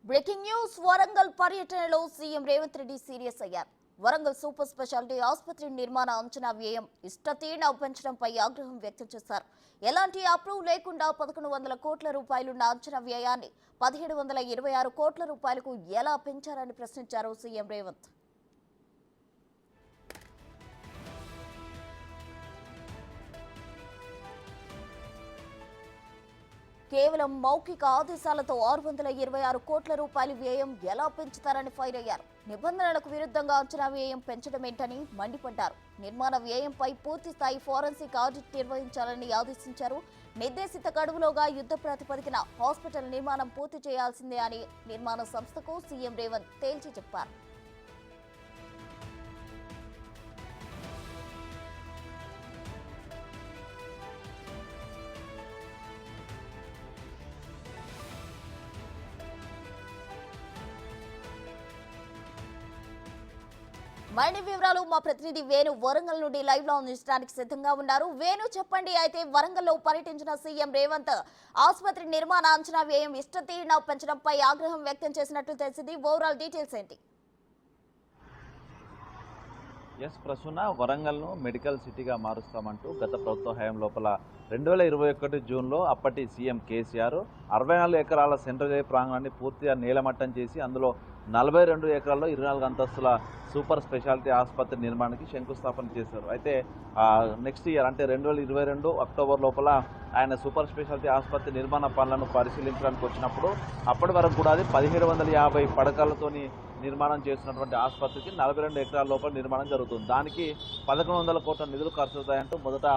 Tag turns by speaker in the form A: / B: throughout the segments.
A: Breaking news Warangal పర్యటనలో CM Revanth Reddy serious అయ్యారు. Warangal super speciality ఆసుపత్రి నిర్మాణ అంచనా వ్యయం ఇష్టతీన పెంచడంపై ఆగ్రహం వ్యక్తం చేశారు. ఎలాంటి అప్రూవ్ లేకుండా 1100 కోట్ల రూపాయలున్న అంచనా వ్యయాన్ని 1726 కోట్ల రూపాయలకు ఎలా పెంచారని ప్రశ్నించారు సీఎం రేవంత్. కేవలం మౌఖిక ఆదేశాలతో 626 కోట్ల రూపాయల వ్యయం ఎలా పెంచుతారని ఫైర్ అయ్యారు. నిబంధనలకు విరుద్ధంగా అంచనా వ్యయం పెంచడమేంటని మండిపడ్డారు. నిర్మాణ వ్యయంపై పూర్తి స్థాయి ఫోరెన్సిక్ ఆడిట్ నిర్వహించాలని ఆదేశించారు. నిర్దేశిత గడువులోగా యుద్ధ ప్రాతిపదికన హాస్పిటల్ నిర్మాణం పూర్తి చేయాల్సిందే అని నిర్మాణ సంస్థకు సీఎం రేవంత్ తేల్చి చెప్పారు. మరిన్ని వివరాలు మా ప్రతినిధి వేణు వరంగల్ నుండి లైవ్ లో అందించడానికి సిద్ధంగా ఉన్నారు. వేణు, చెప్పండి. అయితే వరంగల్లో పర్యటించిన సీఎం రేవంత్ ఆసుపత్రి నిర్మాణ అంచనా వ్యయం ఇష్టతీరిన పెంచడంపై ఆగ్రహం వ్యక్తం చేసినట్లు తెలిసింది. ఓవరాల్ డీటెయిల్స్ ఏంటి?
B: ప్రసూన, వరంగల్ను మెడికల్ సిటీగా మారుస్తామంటూ గత ప్రభుత్వ హయాం లోపల 2021 జూన్లో అప్పటి సీఎం కేసీఆర్ 64 ఎకరాల సెంట్రల్ జైలు ప్రాంగణాన్ని పూర్తిగా నేలమట్టం చేసి అందులో 42 ఎకరాల్లో 24 అంతస్తుల సూపర్ స్పెషాలిటీ ఆసుపత్రి నిర్మాణానికి శంకుస్థాపన చేశారు. అయితే నెక్స్ట్ ఇయర్ అంటే 2022 అక్టోబర్ లోపల ఆయన సూపర్ స్పెషాలిటీ ఆసుపత్రి నిర్మాణ పనులను పరిశీలించడానికి వచ్చినప్పుడు అప్పటి వరకు కూడా అది 1750 పడకలతోని నిర్మాణం చేస్తున్నటువంటి ఆసుపత్రికి 42 ఎకరాల లోపల నిర్మాణం జరుగుతుంది. దానికి 1100 కోట్ల నిధులు ఖర్చు అవుతాయంటూ మొదట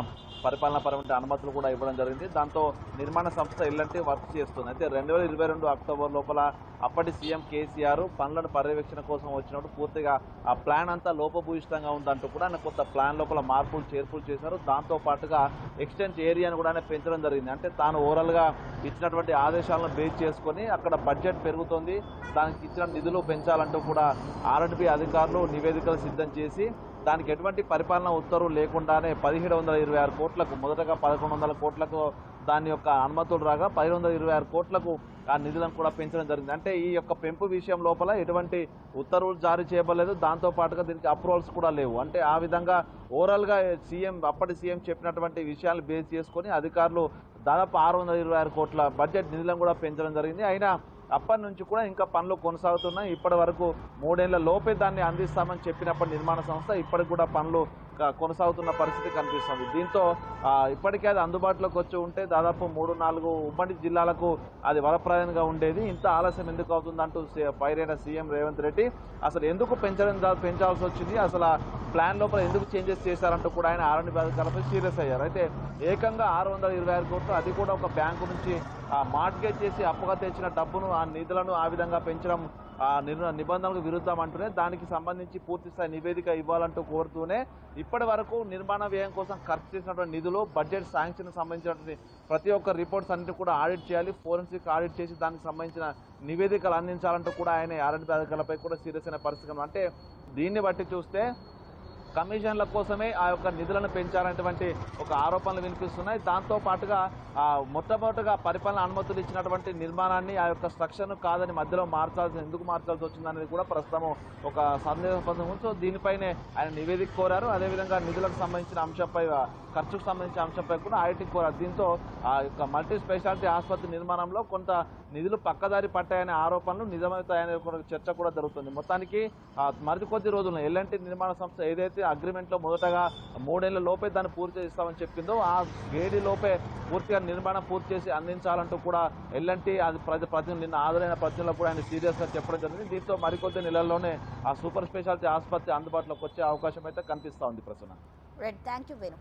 B: పరిపాలనాపరమైన అనుమతులు కూడా ఇవ్వడం జరిగింది. దాంతో నిర్మాణ సంస్థ ఇలాంటి వర్క్ చేస్తుంది. అయితే 2022 అక్టోబర్ లోపల అప్పటి సీఎం కేసీఆర్ పనులను పర్యవేక్షణ కోసం వచ్చినప్పుడు పూర్తిగా ఆ ప్లాన్ అంతా లోపభూయిష్టంగా ఉందంటూ కూడా ఆయన కొత్త ప్లాన్ లోపల మార్పులు చేర్పులు చేశారు. దాంతో పాటుగా ఎక్స్టెన్స్ ఏరియాను కూడా పెంచడం జరిగింది. అంటే తాను ఓవరాల్గా ఇచ్చినటువంటి ఆదేశాలను బేస్ చేసుకొని అక్కడ బడ్జెట్ పెరుగుతుంది, దానికి ఇచ్చిన నిధులు పెంచాలంటూ కూడా R&B అధికారులు నివేదికలు సిద్ధం చేసి దానికి ఎటువంటి పరిపాలన ఉత్తర్వులు లేకుండానే 1726 కోట్లకు మొదటగా 1100 కోట్లకు దాని యొక్క అనుమతులు రాగా 1726 కోట్లకు ఆ నిధులను కూడా పెంచడం జరిగింది. అంటే ఈ యొక్క పెంపు విషయం లోపల ఎటువంటి ఉత్తర్వులు జారీ చేయబడలేదు. దాంతో పాటుగా దీనికి అప్రూవల్స్ కూడా లేవు. అంటే ఆ విధంగా ఓవరాల్గా అప్పటి సీఎం చెప్పినటువంటి విషయాలు బేస్ చేసుకొని అధికారులు దాదాపు 626 కోట్ల బడ్జెట్ నిధులను కూడా పెంచడం జరిగింది. అయినా అప్పటి నుంచి కూడా ఇంకా పనులు కొనసాగుతున్నాయి. ఇప్పటి వరకు 3 ఏళ్ల లోపే దాన్ని అందిస్తామని చెప్పినప్పటి నిర్మాణ సంస్థ ఇప్పటికి కూడా పనులు కొనసాగుతున్న పరిస్థితి కనిపిస్తుంది. దీంతో ఇప్పటికే అది అందుబాటులోకి వచ్చి ఉంటే దాదాపు 3-4 ఉమ్మడి జిల్లాలకు అది వరప్రదాయంగా ఉండేది. ఇంత ఆలస్యం ఎందుకు అవుతుందంటూ పైరైన సీఎం రేవంత్ రెడ్డి అసలు ఎందుకు పెంచాల్సి వచ్చింది, అసలు ఆ ప్లాన్ లోపల ఎందుకు చేంజెస్ చేశారంటూ కూడా ఆయన R&B అధికారులపై సీరియస్ అయ్యారు. అయితే ఏకంగా 626 కోట్లు, అది కూడా ఒక బ్యాంకు నుంచి మార్ట్గేజ్ చేసి అప్పుగా తెచ్చిన డబ్బును ఆ నిధులను ఆ విధంగా పెంచడం నిబంధనలకు విరుద్ధం అంటూనే దానికి సంబంధించి పూర్తిస్థాయి నివేదిక ఇవ్వాలంటూ కోరుతూనే ఇప్పటి వరకు నిర్మాణ వ్యయం కోసం ఖర్చు చేసినటువంటి నిధులు, బడ్జెట్ శాంక్షన్ సంబంధించినటువంటి ప్రతి ఒక్క రిపోర్ట్స్ అన్నింటి కూడా ఆడిట్ చేయాలి, ఫోరెన్సిక్ ఆడిట్ చేసి దానికి సంబంధించిన నివేదికలు అందించాలంటూ కూడా ఆయన R&B అధికారులపై కూడా సీరియస్ అయిన పరిస్థితి. అంటే దీన్ని బట్టి చూస్తే కమిషన్ల కోసమే ఆ యొక్క నిధులను పెంచాలనేటువంటి ఒక ఆరోపణలు వినిపిస్తున్నాయి. దాంతో పాటుగా మొట్టమొదటిగా పరిపాలన అనుమతులు ఇచ్చినటువంటి నిర్మాణాన్ని ఆ యొక్క స్ట్రక్చర్ను కాదని మధ్యలో ఎందుకు మార్చాల్సి వచ్చిందనేది కూడా ప్రస్తుతం ఒక సందేహాస్పదం ఉంది. సో దీనిపైనే ఆయన నివేదిక కోరారు. అదేవిధంగా నిధులకు సంబంధించిన అంశంపై, ఖర్చుకు సంబంధించిన అంశంపై కూడా ఆడిట్ కోరారు. దీంతో ఆ యొక్క మల్టీ స్పెషాలిటీ ఆసుపత్రి నిర్మాణంలో కొంత నిధులు పక్కదారి పట్టాయనే ఆరోపణలు నిజమవుతాయనే చర్చ కూడా జరుగుతుంది. మొత్తానికి మరికొద్ది రోజుల్లో ఎల్ఎన్టీ నిర్మాణ సంస్థ ఏదైతే అగ్రిమెంట్లో మొదటగా 3 ఏళ్ల లోపే దాన్ని పూర్తి చేస్తామని చెప్పిందో ఆ వేడి లోపే పూర్తిగా నిర్మాణం పూర్తి చేసి అందించాలంటూ కూడా ఎల్ఎన్టీ నిన్న హాజరైన ప్రతినిధులకు కూడా ఆయన సీరియస్గా చెప్పడం జరిగింది. దీంతో మరికొద్ది నెలల్లోనే ఆ సూపర్ స్పెషాలిటీ ఆసుపత్రి అందుబాటులోకి వచ్చే అవకాశం అయితే కనిపిస్తూ ఉంది. Prasanna,
A: thank you Venu.